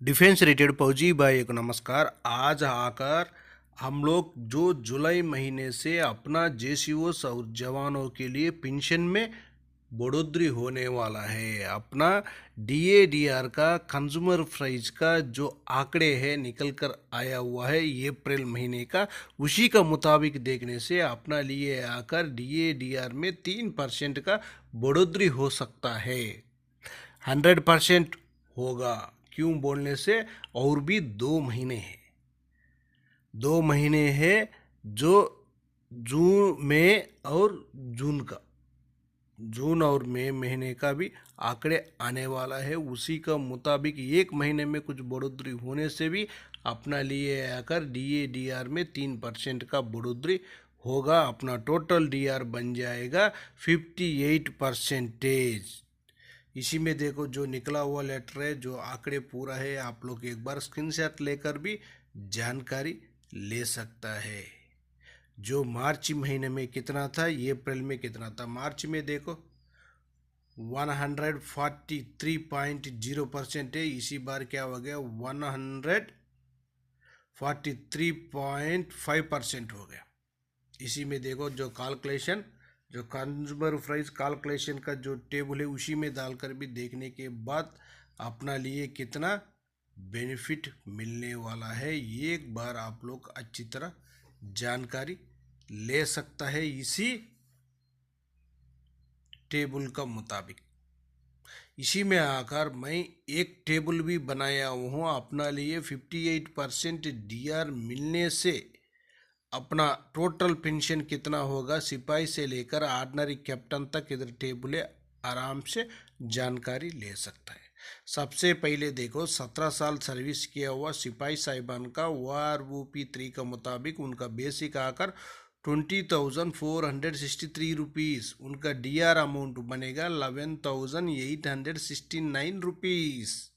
Defence rated फौजी भाई को नमस्कार। आज आकर हम लोग जो जुलाई महीने से अपना जेसीओस और जवानों के लिए पेंशन में बढ़ोतरी होने वाला है, अपना डीएडीआर का कंज्यूमर प्राइस का जो आंकड़े है निकल कर आया हुआ है अप्रैल महीने का, उसी का मुताबिक देखने से अपना लिए आकर डीएडीआर में 3% का बढ़ोतरी हो सकता है। 100% होगा क्यों बोलने से और भी 2 महीने हैं। 2 महीने है जो जून मई और जून का, जून और मई महीने का भी आंकड़े आने वाला है। उसी का मुताबिक 1 महीने में कुछ बढ़ोतरी होने से भी अपना लिए आकर डीएडीआर में 3% का बढ़ोतरी होगा। अपना टोटल डीआर बन जाएगा 58%। इसी में देखो जो निकला हुआ लेटर है, जो आंकड़े पूरा है, आप लोग एक बार स्क्रीनशॉट लेकर भी जानकारी ले सकता है। जो मार्च महीने में कितना था, ये अप्रैल में कितना था। मार्च में देखो 143.0% है, इसी बार क्या हो गया 143.5% हो गया। इसी में देखो जो कैलकुलेशन, जो कंज्यूमर प्राइस कैलकुलेशन का जो टेबल है उसी में डालकर भी देखने के बाद अपना लिए कितना बेनिफिट मिलने वाला है एक बार आप लोग अच्छी तरह जानकारी ले सकता है इसी टेबल का मुताबिक। इसी में आकर मैं एक टेबल भी बनाया हूँ अपना लिए 58% डीआर मिलने से अपना टोटल पेंशन कितना होगा, सिपाही से लेकर ऑर्डिनरी कैप्टन तक इधर टेबल है, आराम से जानकारी ले सकता है। सबसे पहले देखो 17 साल सर्विस किया हुआ सिपाही साहिबान का OROP 3 का मुताबिक उनका बेसिक आकर 20,463 रुपीज़, उनका डीआर अमाउंट बनेगा 11,869 रुपीज़।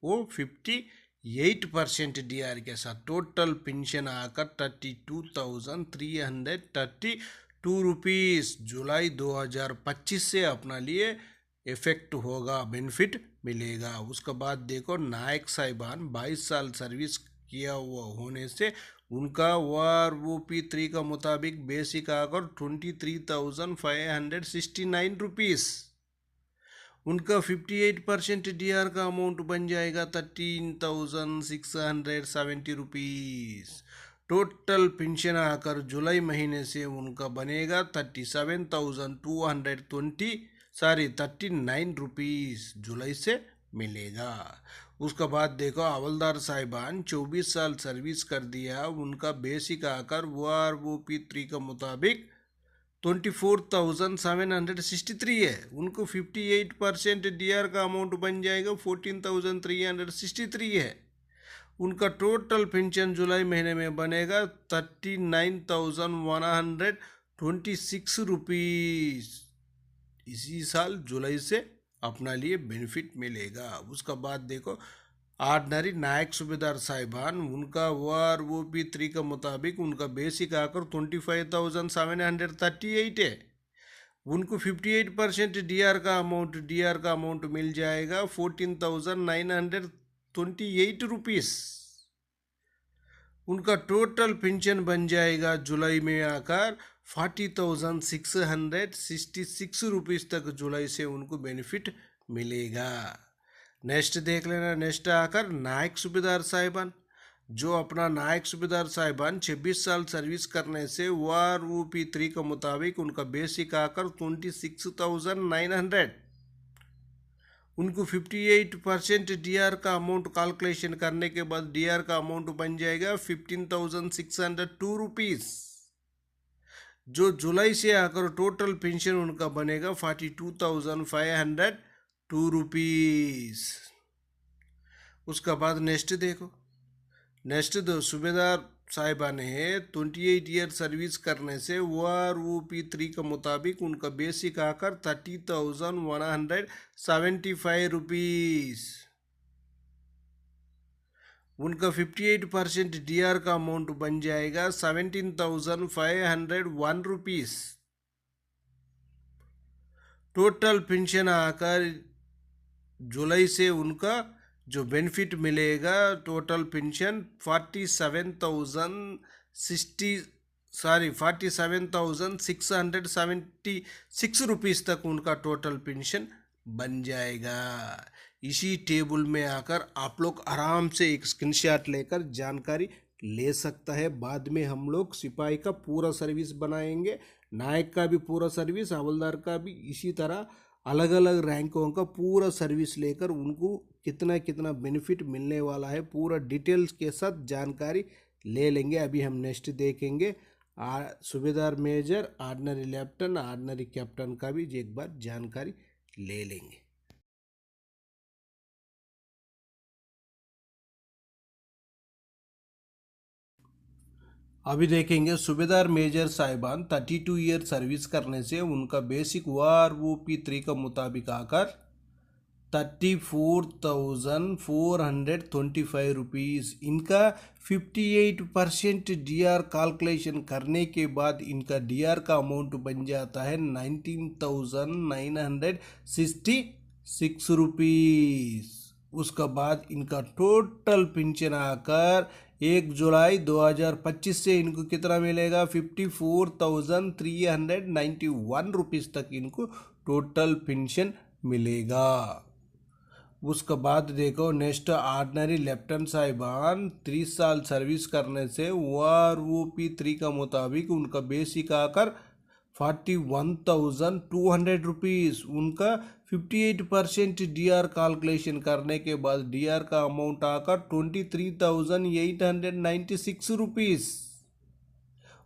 वो 58% डीआर के साथ टोटल पेंशन आकर 32,332 रुपीज़ जुलाई 2025 से अपना लिए इफेक्ट होगा, बेनिफिट मिलेगा। उसके बाद देखो नायक साहिबान 22 साल सर्विस किया हुआ होने से उनका OROP 3 का मुताबिक बेसिक आकर 23,569 रुपीज़, उनका 58% डीआर का अमाउंट बन जाएगा 13,670 रुपीज़। टोटल पेंशन आकर जुलाई महीने से उनका बनेगा 39 रुपीज़ जुलाई से मिलेगा। उसके बाद देखो हवलदार साहिबान 24 साल सर्विस कर दिया, उनका बेसिक आकर OROP 3 का मुताबिक 24,763 है, उनको 58% डीआर का अमाउंट बन जाएगा 14,363 है। उनका टोटल पेंशन जुलाई महीने में बनेगा 39,126 रुपीज़। इसी साल जुलाई से अपना लिए बेनिफिट मिलेगा। उसका बाद देखो ऑर्डिनरी नायक सूबेदार साहिबान, उनका OROP 3 का मुताबिक उनका बेसिक आकर 25,738 है, उनको 58% डीआर का अमाउंट मिल जाएगा 14,928 रुपीज़। उनका टोटल पेंशन बन जाएगा जुलाई में आकर 40,666 रुपीज़ तक जुलाई से उनको बेनिफिट मिलेगा। नेक्स्ट देख लेना, नेक्स्ट आकर नायक सूबेदार साहिबान, जो अपना नायक सूबेदार साहिबान 26 साल सर्विस करने से OROP 3 का मुताबिक उनका बेसिक आकर 26,900, उनको 58% डीआर का अमाउंट कैलकुलेशन करने के बाद डीआर का अमाउंट बन जाएगा 15,602 रुपीज़। जो जुलाई से आकर टोटल पेंशन उनका बनेगा 42,502 रुपीज़। उसका बाद नेक्स्ट देखो, नेक्स्ट दो सूबेदार साहिबा ने 28 ईयर सर्विस करने से OROP 3 का मुताबिक उनका बेसिक आकर 30,175 रुपीज़, उनका 58% डीआर का अमाउंट बन जाएगा 17,501 रुपीज़। टोटल पेंशन आकर जुलाई से उनका जो बेनिफिट मिलेगा टोटल पेंशन 47,676 रुपीज़ तक उनका टोटल पेंशन बन जाएगा। इसी टेबल में आकर आप लोग आराम से एक स्क्रीनशॉट लेकर जानकारी ले सकता है। बाद में हम लोग सिपाही का पूरा सर्विस बनाएंगे, नायक का भी पूरा सर्विस, हवलदार का भी, इसी तरह अलग अलग रैंकों का पूरा सर्विस लेकर उनको कितना कितना बेनिफिट मिलने वाला है पूरा डिटेल्स के साथ जानकारी ले लेंगे। अभी हम नेक्स्ट देखेंगे Subedar major, ordinary lieutenant, ordinary captain का भी एक बार जानकारी ले लेंगे। अभी देखेंगे सूबेदार मेजर साहिबान 32 ईयर सर्विस करने से उनका बेसिक OROP 3 का मुताबिक आकर 34,425 रुपीज़। इनका 58% DR कैलकुलेशन करने के बाद इनका DR का अमाउंट बन जाता है 19,966 रुपीज़। उसका बाद इनका टोटल पेंशन आकर 1 जुलाई 2025 से इनको कितना मिलेगा 54,391 रुपीज़ तक इनको टोटल पेंशन मिलेगा। उसके बाद देखो नेक्स्ट ऑर्डिनरी लेफ्टिनेंट साहिबान 30 साल सर्विस करने से OROP 3 का मुताबिक उनका बेसिक आकर 41,200 रुपीज़। उनका 58% DR कैलकुलेशन करने के बाद DR का अमाउंट आकर 23,896 रुपीज़।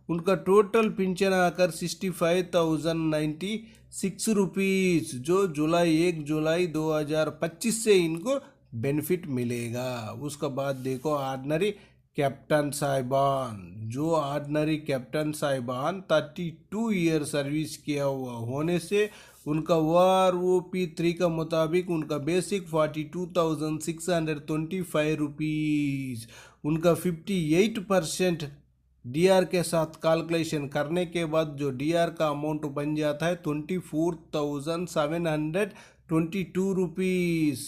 उनका टोटल पेंशन आकर 65,096 रुपीज़, जो 1 जुलाई 2025 से इनको बेनिफिट मिलेगा। उसके बाद देखो ऑर्डिनरी कैप्टन साहिबान, जो ऑर्डिनरी कैप्टन साहिबान 32 ईयर सर्विस किया हुआ होने से उनका OROP 3 का मुताबिक उनका बेसिक 42,625 रुपीज़। उनका 58% DR के साथ कैलकुलेशन करने के बाद जो DR का अमाउंट बन जाता है 24,722 रुपीज़।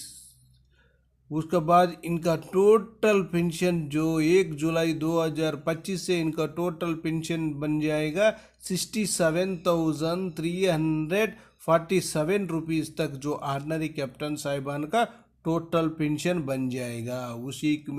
उसके बाद इनका टोटल पेंशन जो 1 जुलाई 2025 से इनका टोटल पेंशन बन जाएगा 67,347 रुपीज़ तक, जो ऑर्डिनरी कैप्टन साहिबान का टोटल पेंशन बन जाएगा।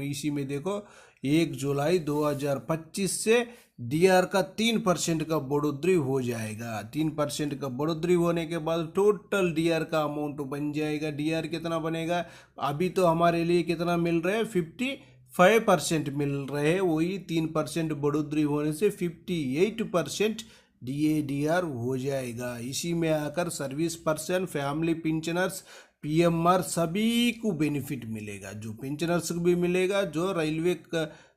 इसी में देखो 1 जुलाई 2025 से DR का 3% का बढ़ोतरी हो जाएगा। 3% का बढ़ोतरी होने के बाद टोटल DR का अमाउंट बन जाएगा। DR कितना बनेगा, अभी तो हमारे लिए कितना मिल रहा है 55% मिल रहे हैं, वही 3% बढ़ोतरी होने से 58% DADR हो जाएगा। इसी में आकर service person, family pensioners, PMR सभी को बेनिफिट मिलेगा। जो पेंशनर्स को भी मिलेगा, जो रेलवे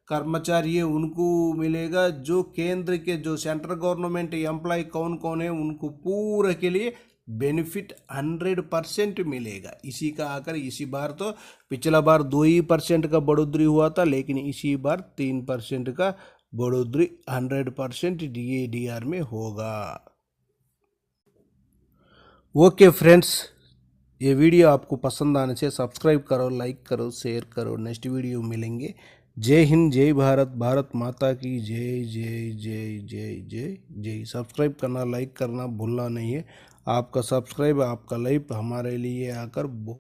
कर्मचारी है उनको मिलेगा, जो केंद्र के जो सेंट्रल गवर्नमेंट एम्प्लॉय कौन कौन है उनको पूरे के लिए बेनिफिट 100% मिलेगा। इसी का आकर इसी बार तो पिछला बार 2% का बढ़ोतरी हुआ था, लेकिन इसी बार 3% का बढ़ोतरी 100% DADR में होगा। ओके फ्रेंड्स, ये वीडियो आपको पसंद आने से सब्सक्राइब करो, लाइक करो, शेयर करो। नेक्स्ट वीडियो मिलेंगे। जय हिंद, जय भारत, भारत माता की जय जय जय जय जय जय। सब्सक्राइब करना, लाइक करना भूलना नहीं है। आपका सब्सक्राइब, आपका लाइक हमारे लिए आकर